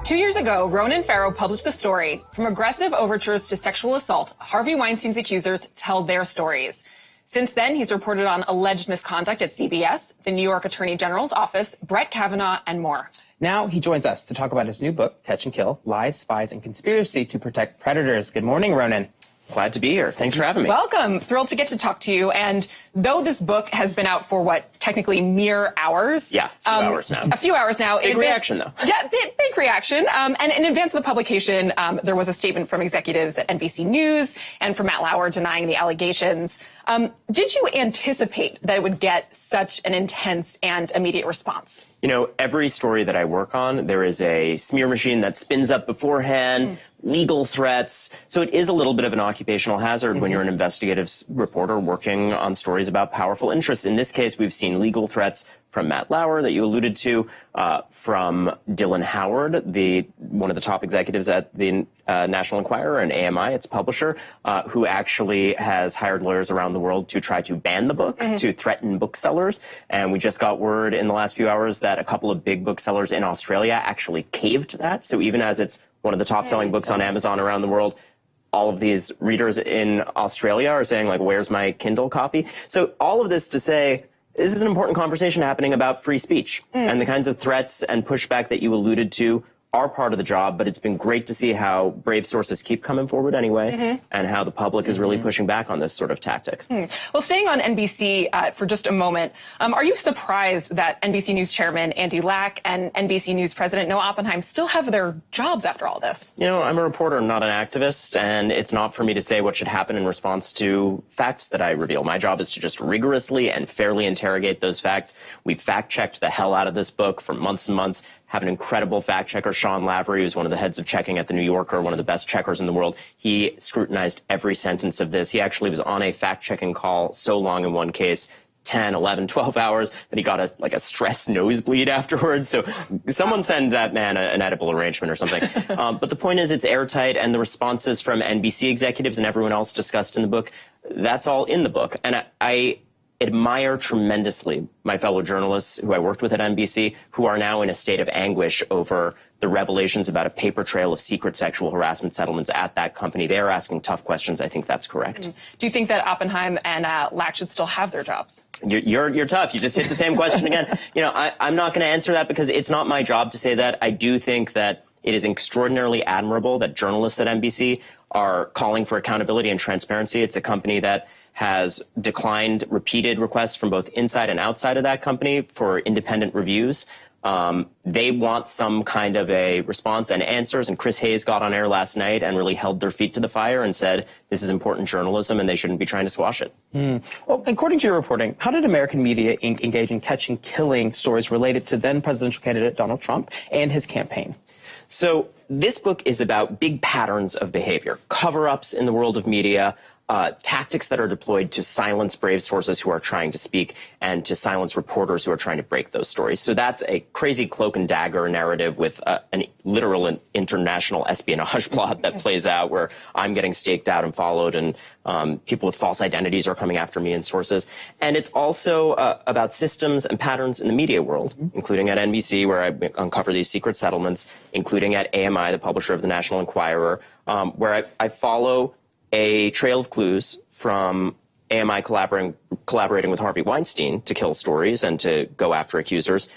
2 years ago, Ronan Farrow published the story, From Aggressive Overtures to Sexual Assault, Harvey Weinstein's Accusers Tell Their Stories. Since then, he's reported on alleged misconduct at CBS, the New York Attorney General's office, Brett Kavanaugh, and more. Now he joins us to talk about his new book, Catch and Kill, Lies, Spies, and Conspiracy to Protect Predators. Good morning, Ronan. Glad to be here. Thanks for having me. Welcome. Thrilled to get to talk to you. And though this book has been out for technically mere hours. Yeah, hours now. A few hours now. Big reaction, though. Yeah, big reaction. And in advance of the publication, there was a statement from executives at NBC News and from Matt Lauer denying the allegations. Did you anticipate that it would get such an intense and immediate response? You know, every story that I work on, there is a smear machine that spins up beforehand, legal threats. So it is a little bit of an occupational hazard when you're an investigative reporter working on stories about powerful interests. In this case, we've seen legal threats from Matt Lauer that you alluded to, from Dylan Howard, one of the top executives at the National Enquirer and AMI, its publisher, who actually has hired lawyers around the world to try to ban the book, to threaten booksellers. And we just got word in the last few hours that a couple of big booksellers in Australia actually caved to that. So even as it's one of the top-selling books on Amazon around the world, all of these readers in Australia are saying, like, where's my Kindle copy? So all of this to say, this is an important conversation happening about free speech, and the kinds of threats and pushback that you alluded to are part of the job, but it's been great to see how brave sources keep coming forward anyway, and how the public is really pushing back on this sort of tactic. Well, staying on NBC for just a moment, are you surprised that NBC News chairman Andy Lack and NBC News president Noah Oppenheim still have their jobs after all this? You know, I'm a reporter, not an activist, and it's not for me to say what should happen in response to facts that I reveal. My job is to just rigorously and fairly interrogate those facts. We've fact-checked the hell out of this book for months and months. Have an incredible fact checker, Sean Lavery, who's one of the heads of checking at the New Yorker, one of the best checkers in the world. He scrutinized every sentence of this. He actually was on a fact-checking call so long in one case, 10, 11, 12 hours, that he got a stress nosebleed afterwards. So someone send that man an edible arrangement or something. But the point is, it's airtight, and the responses from NBC executives and everyone else discussed in the book, that's all in the book. And I admire tremendously my fellow journalists who I worked with at NBC, who are now in a state of anguish over the revelations about a paper trail of secret sexual harassment settlements at that company. They are asking tough questions. I think that's correct. Do you think that Oppenheim and Lack should still have their jobs? You're tough. You just hit the same question again. You know, I'm not going to answer that because it's not my job to say that. I do think that it is extraordinarily admirable that journalists at NBC are calling for accountability and transparency. It's a company that has declined repeated requests from both inside and outside of that company for independent reviews. They want some kind of a response and answers, and Chris Hayes got on air last night and really held their feet to the fire and said this is important journalism and they shouldn't be trying to squash it. Well, according to your reporting, how did American media engage in catching killing stories related to then presidential candidate Donald Trump and his campaign? So this book is about big patterns of behavior, cover-ups in the world of media, tactics that are deployed to silence brave sources who are trying to speak and to silence reporters who are trying to break those stories. So that's a crazy cloak and dagger narrative with an literal and international espionage plot that plays out where I'm getting staked out and followed, and people with false identities are coming after me and sources. And it's also about systems and patterns in the media world, including at NBC, where I uncover these secret settlements, including at AMI, the publisher of the National Enquirer, where I follow a trail of clues from AMI collaborating with Harvey Weinstein to kill stories and to go after accusers,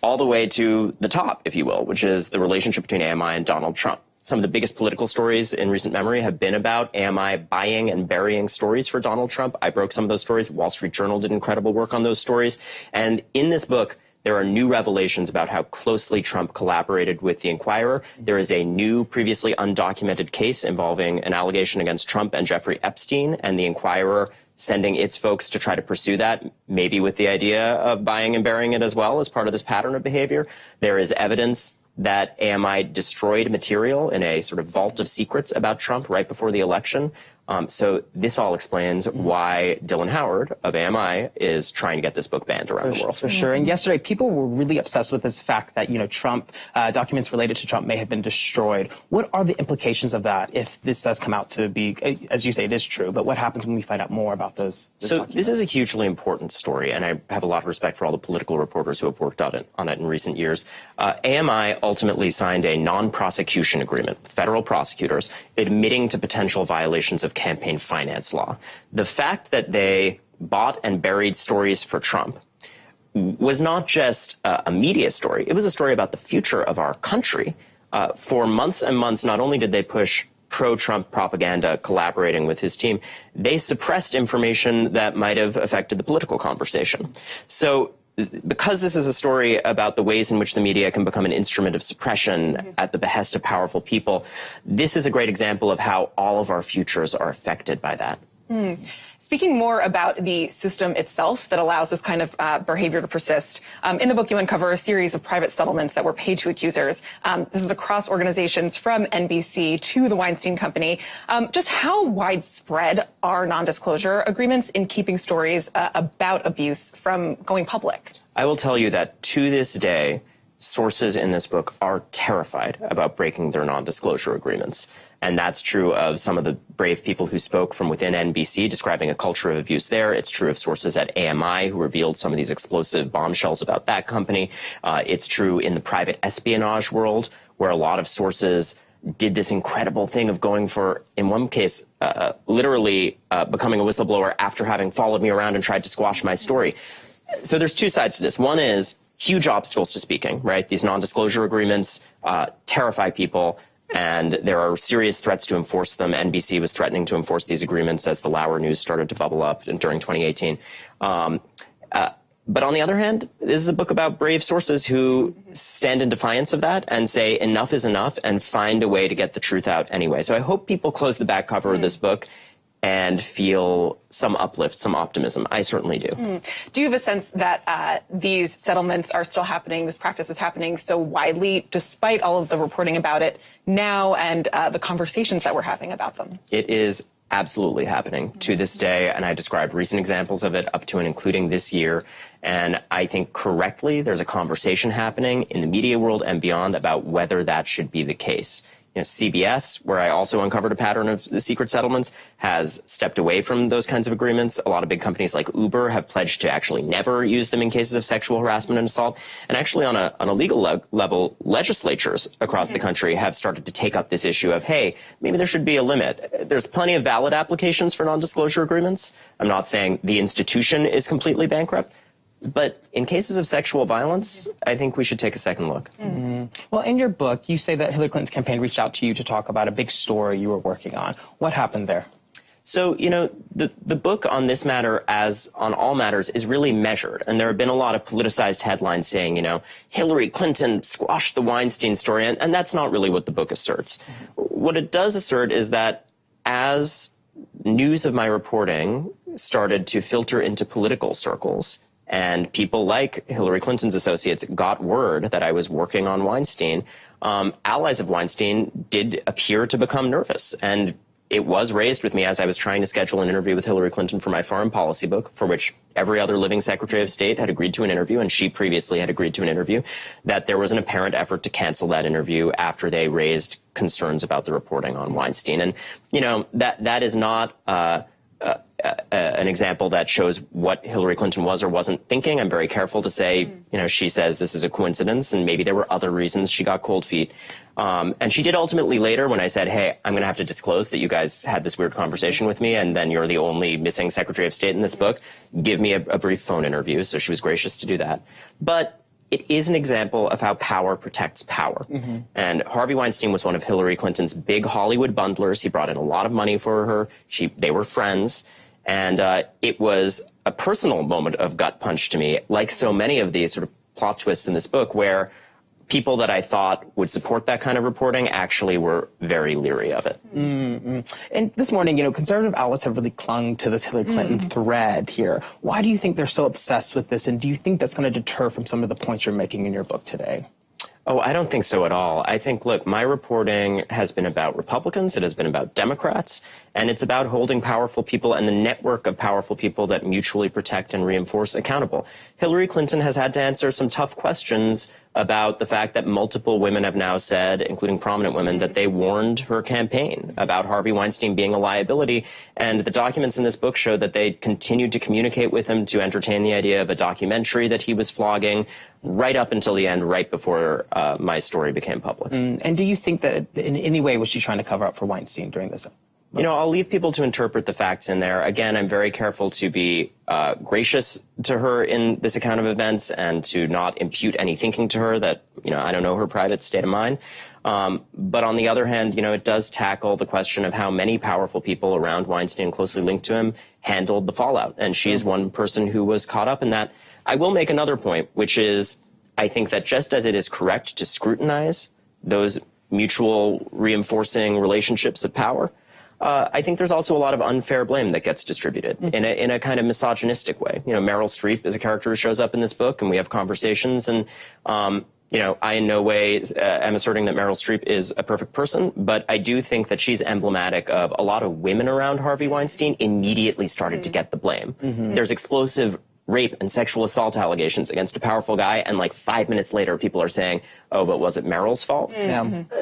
all the way to the top, if you will, which is the relationship between AMI and Donald Trump. Some of the biggest political stories in recent memory have been about AMI buying and burying stories for Donald Trump. I broke some of those stories. Wall Street Journal did incredible work on those stories. And in this book, there are new revelations about how closely Trump collaborated with the Enquirer. There is a new, previously undocumented case involving an allegation against Trump and Jeffrey Epstein, and the Enquirer sending its folks to try to pursue that, maybe with the idea of buying and burying it as well as part of this pattern of behavior. There is evidence that AMI destroyed material in a sort of vault of secrets about Trump right before the election. So this all explains why Dylan Howard of AMI is trying to get this book banned around the world. For sure. And yesterday, people were really obsessed with this fact that, Trump, documents related to Trump may have been destroyed. What are the implications of that if this does come out to be, as you say, it is true, but what happens when we find out more about those documents? This is a hugely important story, and I have a lot of respect for all the political reporters who have worked on it in recent years. AMI ultimately signed a non-prosecution agreement with federal prosecutors admitting to potential violations of campaign finance law. The fact that they bought and buried stories for Trump was not just a media story. It was a story about the future of our country. For months and months, not only did they push pro-Trump propaganda collaborating with his team, they suppressed information that might have affected the political conversation. So because this is a story about the ways in which the media can become an instrument of suppression at the behest of powerful people, this is a great example of how all of our futures are affected by that. Speaking more about the system itself that allows this kind of behavior to persist, in the book you uncover a series of private settlements that were paid to accusers. This is across organizations from NBC to the Weinstein Company. Just how widespread are non-disclosure agreements in keeping stories about abuse from going public? I will tell you that to this day, sources in this book are terrified about breaking their non-disclosure agreements. And that's true of some of the brave people who spoke from within NBC, describing a culture of abuse there. It's true of sources at AMI who revealed some of these explosive bombshells about that company. It's true in the private espionage world, where a lot of sources did this incredible thing of going for, in one case, literally becoming a whistleblower after having followed me around and tried to squash my story. So there's two sides to this. One is huge obstacles to speaking, right? These non-disclosure agreements terrify people, and there are serious threats to enforce them. NBC was threatening to enforce these agreements as the Lauer news started to bubble up during 2018. But on the other hand, this is a book about brave sources who stand in defiance of that and say enough is enough and find a way to get the truth out anyway. So I hope people close the back cover of this book and feel some uplift, some optimism. I certainly do. Do you have a sense that these settlements are still happening, this practice is happening so widely, despite all of the reporting about it now and the conversations that we're having about them? It is absolutely happening to this day, and I described recent examples of it up to and including this year. And I think correctly, there's a conversation happening in the media world and beyond about whether that should be the case. CBS, where I also uncovered a pattern of the secret settlements, has stepped away from those kinds of agreements. A lot of big companies like Uber have pledged to actually never use them in cases of sexual harassment and assault. And actually on a legal level, legislatures across the country have started to take up this issue of, hey, maybe there should be a limit. There's plenty of valid applications for non-disclosure agreements. I'm not saying the institution is completely bankrupt. But in cases of sexual violence, I think we should take a second look. Well, in your book, you say that Hillary Clinton's campaign reached out to you to talk about a big story you were working on. What happened there? So, the book on this matter, as on all matters, is really measured. And there have been a lot of politicized headlines saying, Hillary Clinton squashed the Weinstein story. And that's not really what the book asserts. What it does assert is that as news of my reporting started to filter into political circles, and people like Hillary Clinton's associates got word that I was working on Weinstein, allies of Weinstein did appear to become nervous. And it was raised with me as I was trying to schedule an interview with Hillary Clinton for my foreign policy book, for which every other living Secretary of State had agreed to an interview, and she previously had agreed to an interview, that there was an apparent effort to cancel that interview after they raised concerns about the reporting on Weinstein. And, that is not an example that shows what Hillary Clinton was or wasn't thinking. I'm very careful to say, she says this is a coincidence, and maybe there were other reasons she got cold feet. And she did ultimately later, when I said, hey, I'm going to have to disclose that you guys had this weird conversation with me, and then you're the only missing Secretary of State in this book, give me a brief phone interview. So she was gracious to do that. But it is an example of how power protects power. And Harvey Weinstein was one of Hillary Clinton's big Hollywood bundlers. He brought in a lot of money for her. They were friends. And it was a personal moment of gut punch to me, like so many of these sort of plot twists in this book, where people that I thought would support that kind of reporting actually were very leery of it. And this morning, conservative outlets have really clung to this Hillary Clinton thread here. Why do you think they're so obsessed with this? And do you think that's going to deter from some of the points you're making in your book today? Oh, I don't think so at all. I think, look, my reporting has been about Republicans, it has been about Democrats, and it's about holding powerful people and the network of powerful people that mutually protect and reinforce accountable. Hillary Clinton has had to answer some tough questions about the fact that multiple women have now said, including prominent women, that they warned her campaign about Harvey Weinstein being a liability. And the documents in this book show that they continued to communicate with him to entertain the idea of a documentary that he was flogging right up until the end, right before my story became public. And do you think that in any way was she trying to cover up for Weinstein during this? You know, I'll leave people to interpret the facts in there. Again, I'm very careful to be gracious to her in this account of events and to not impute any thinking to her that, you know, I don't know her private state of mind. But on the other hand, you know, it does tackle the question of how many powerful people around Weinstein closely linked to him handled the fallout. And she is one person who was caught up in that. I will make another point, which is I think that just as it is correct to scrutinize those mutual reinforcing relationships of power, I think there's also a lot of unfair blame that gets distributed in a kind of misogynistic way. You know, Meryl Streep is a character who shows up in this book, and we have conversations. And, you know, I in no way am asserting that Meryl Streep is a perfect person, but I do think that she's emblematic of a lot of women around Harvey Weinstein immediately started to get the blame. There's explosive rape and sexual assault allegations against a powerful guy, and like 5 minutes later, people are saying, oh, but was it Meryl's fault?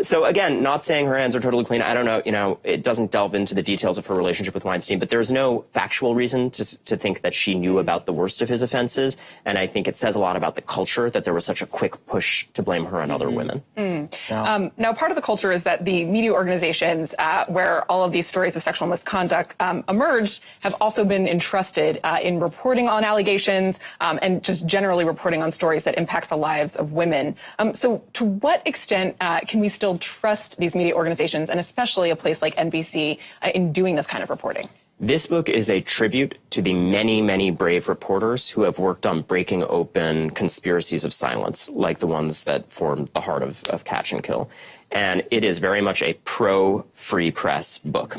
So again, not saying her hands are totally clean. I don't know, you know, it doesn't delve into the details of her relationship with Weinstein, but there's no factual reason to think that she knew about the worst of his offenses. And I think it says a lot about the culture that there was such a quick push to blame her on other women. Now, part of the culture is that the media organizations where all of these stories of sexual misconduct emerged have also been entrusted in reporting on allegations and just generally reporting on stories that impact the lives of women. So to what extent can we still trust these media organizations, and especially a place like NBC, in doing this kind of reporting? This book is a tribute to the many, many brave reporters who have worked on breaking open conspiracies of silence, like the ones that formed the heart of Catch and Kill. And it is very much a pro-free press book.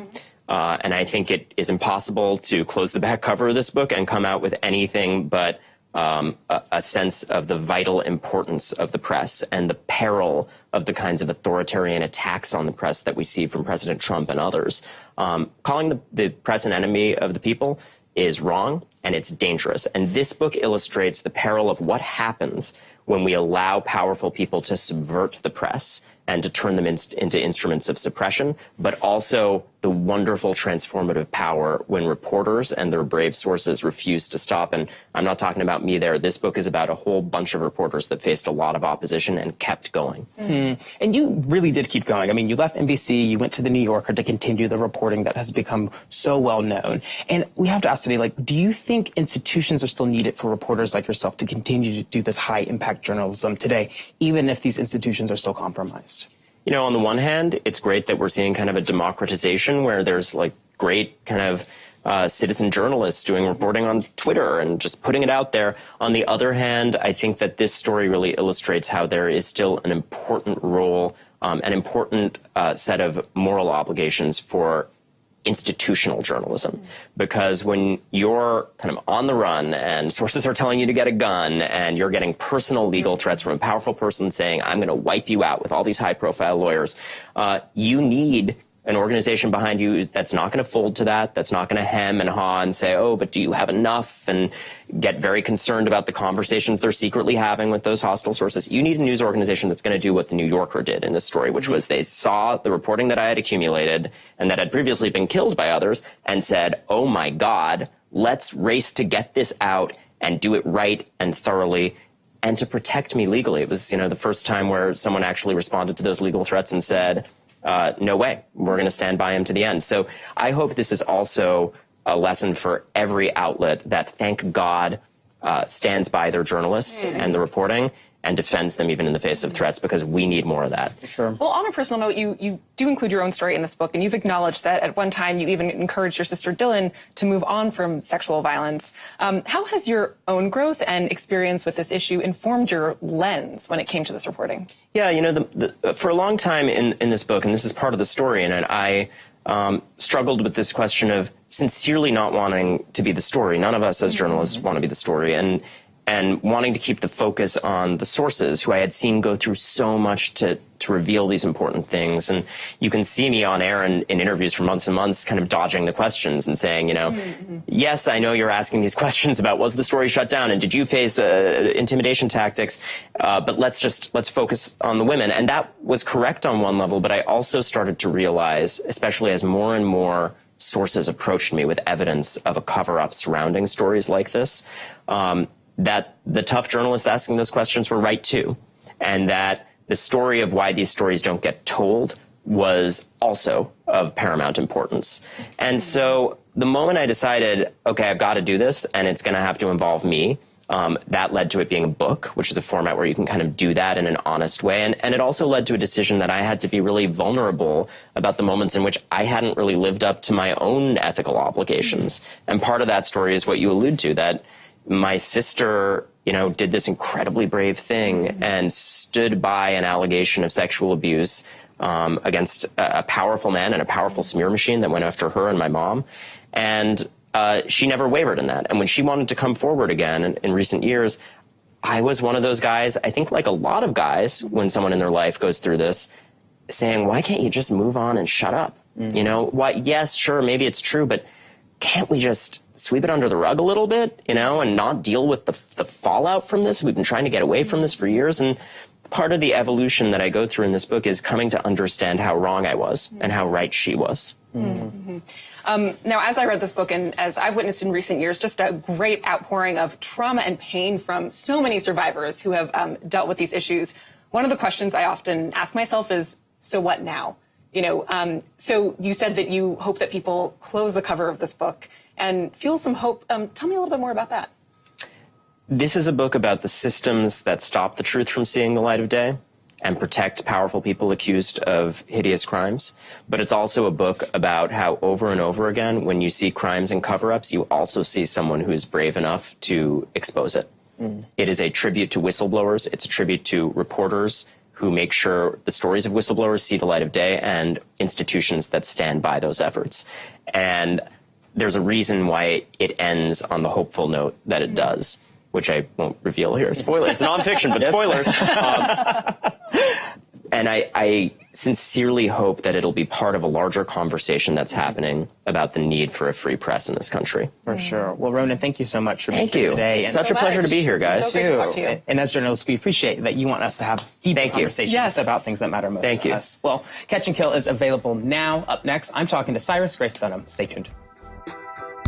And I think it is impossible to close the back cover of this book and come out with anything but a sense of the vital importance of the press and the peril of the kinds of authoritarian attacks on the press that we see from President Trump and others. Calling the press an enemy of the people is wrong, and it's dangerous. And this book illustrates the peril of what happens when we allow powerful people to subvert the press and to turn them into instruments of suppression, but also the wonderful transformative power when reporters and their brave sources refuse to stop. And I'm not talking about me there. This book is about a whole bunch of reporters that faced a lot of opposition and kept going. And you really did keep going. I mean, you left NBC, you went to the New Yorker to continue the reporting that has become so well known. And we have to ask today, like, do you think institutions are still needed for reporters like yourself to continue to do this high impact journalism today, even if these institutions are still compromised? You know, on the one hand, it's great that we're seeing kind of a democratization where there's like great kind of citizen journalists doing reporting on Twitter and just putting it out there. On the other hand, I think that this story really illustrates how there is still an important role, an important set of moral obligations for institutional journalism, because when you're kind of on the run and sources are telling you to get a gun and you're getting personal legal threats from a powerful person saying, I'm going to wipe you out with all these high profile lawyers, you need an organization behind you that's not going to fold to that, that's not going to hem and haw and say, oh, but do you have enough, and get very concerned about the conversations they're secretly having with those hostile sources. You need a news organization that's going to do what the New Yorker did in this story, which was they saw the reporting that I had accumulated and that had previously been killed by others and said, oh my God, let's race to get this out and do it right and thoroughly and to protect me legally. It was, you know, the first time where someone actually responded to those legal threats and said, no way, we're going to stand by him to the end. So I hope this is also a lesson for every outlet that, thank God, stands by their journalists and the reporting and defends them even in the face of threats, because we need more of that. Sure. Well, on a personal note, you do include your own story in this book, and you've acknowledged that at one time you even encouraged your sister Dylan to move on from sexual violence. How has your own growth and experience with this issue informed your lens when it came to this reporting? Yeah, you know, for a long time in this book, and this is part of the story in it, I struggled with this question of sincerely not wanting to be the story. None of us as journalists want to be the story. and wanting to keep the focus on the sources who I had seen go through so much to reveal these important things. And you can see me on air in interviews for months and months kind of dodging the questions and saying, yes, I know you're asking these questions about was the story shut down and did you face intimidation tactics, but let's focus on the women. And that was correct on one level, but I also started to realize, especially as more and more sources approached me with evidence of a cover-up surrounding stories like this, that the tough journalists asking those questions were right too, and that the story of why these stories don't get told was also of paramount importance. And so the moment I decided, okay, I've got to do this and it's going to have to involve me, that led to it being a book, which is a format where you can kind of do that in an honest way. And it also led to a decision that I had to be really vulnerable about the moments in which I hadn't really lived up to my own ethical obligations. And part of that story is what you allude to, that my sister, did this incredibly brave thing and stood by an allegation of sexual abuse against a powerful man and a powerful smear machine that went after her and my mom. And she never wavered in that. And when she wanted to come forward again in recent years, I was one of those guys, I think like a lot of guys, when someone in their life goes through this, saying, why can't you just move on and shut up? Why? Yes, sure, maybe it's true, but can't we just sweep it under the rug a little bit, and not deal with the fallout from this? We've been trying to get away from this for years. And part of the evolution that I go through in this book is coming to understand how wrong I was and how right she was. Now, as I read this book and as I've witnessed in recent years, just a great outpouring of trauma and pain from so many survivors who have dealt with these issues. One of the questions I often ask myself is, so what now? So you said that you hope that people close the cover of this book and feel some hope. Tell me a little bit more about that. This is a book about the systems that stop the truth from seeing the light of day and protect powerful people accused of hideous crimes. But it's also a book about how over and over again, when you see crimes and cover-ups, you also see someone who is brave enough to expose it. It is a tribute to whistleblowers. It's a tribute to reporters who make sure the stories of whistleblowers see the light of day and institutions that stand by those efforts. And there's a reason why it ends on the hopeful note that it does, which I won't reveal here. Spoiler, it's nonfiction, but spoilers. And I sincerely hope that it'll be part of a larger conversation that's happening about the need for a free press in this country. For sure. Well, Ronan, thank you so much for being Thank here you. today. And Such a pleasure to be here, guys. So great to talk to you. And as journalists, we appreciate that you want us to have deep conversations about things that matter most Thank to you. us. Well, Catch and Kill is available now. Up next, I'm talking to Cyrus Grace Dunham. Stay tuned.